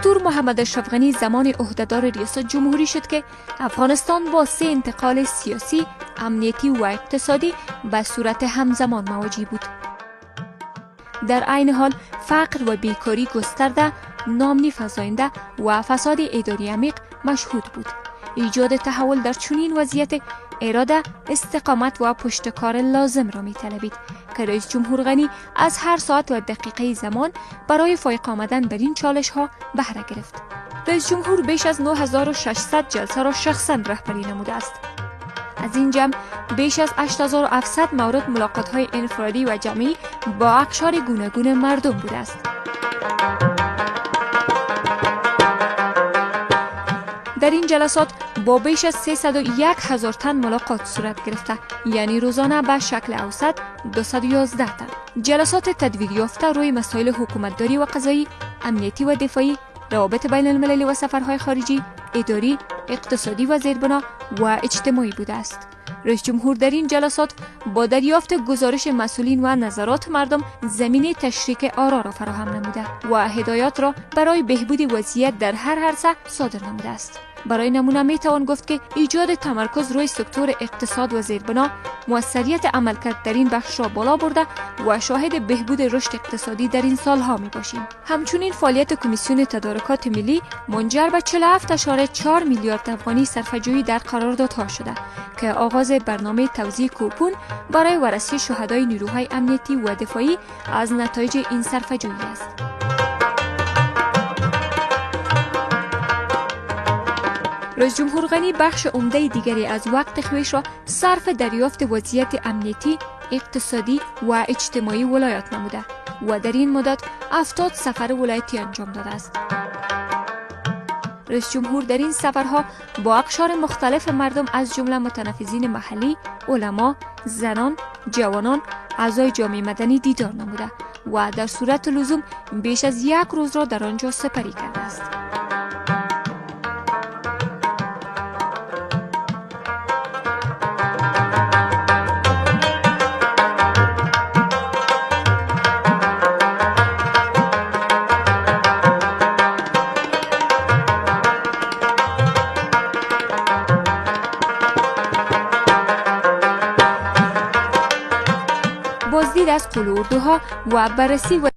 دکتر محمد اشرف غنی زمان عهدهدار ریاست جمهوری شد که افغانستان با 3 انتقال سیاسی، امنیتی و اقتصادی به صورت همزمان مواجه بود. در عین حال فقر و بیکاری گسترده، ناامنی فزاینده و فساد اداری عمیق مشهود بود. ایجاد تحول در چنین وضعیت اراده، استقامت و پشتکار لازم را می طلبید که رئیس جمهور غنی از هر ساعت و دقیقه زمان برای فایق آمدن بر این چالش ها بهره گرفت. رئیس جمهور بیش از 9600 جلسه را شخصا رهبری نموده است. از این جمع بیش از 8700 مورد ملاقات های انفرادی و جمعی با اقشار گوناگون مردم بوده است. در این جلسات با بیش از 301,000 تن ملاقات صورت گرفته، یعنی روزانه به شکل اوسط 211 تن. جلسات تدویر یافته روی مسائل حکومتداری و قضایی، امنیتی و دفاعی، روابط بین المللی و سفرهای خارجی، اداری، اقتصادی و زیربنا و اجتماعی بوده است. رئیس جمهور در این جلسات با دریافت گزارش مسئولین و نظرات مردم زمینه تشریک آرا را فراهم نموده و هدایات را برای بهبود وضعیت در هر عرصه صادر نموده است. برای نمونه می توان گفت که ایجاد تمرکز روی سکتور اقتصاد و زیربنا موثریت عملکرد در این بخش را بالا برده و شاهد بهبود رشد اقتصادی در این سالها می باشیم. همچنین فعالیت کمیسیون تدارکات ملی منجر به 47.4 میلیارد افغانی صرفه‌جویی در قراردادها شده که آغاز برنامه توزیع کوپون برای وارسی شهدای نیروهای امنیتی و دفاعی از نتایج این صرفه‌جویی است. رئیس جمهور غنی بخش عمده دیگری از وقت خویش را صرف دریافت وضعیت امنیتی، اقتصادی و اجتماعی ولایات نموده و در این مدت 70 سفر ولایتی انجام داده است. رئیس جمهور در این سفرها با اقشار مختلف مردم از جمله متنفذین محلی، علما، زنان، جوانان، اعضای جامعه مدنی دیدار نموده و در صورت لزوم بیش از 1 روز را در آنجا سپری کرده است. بازدید از قول اردوها و بررسی و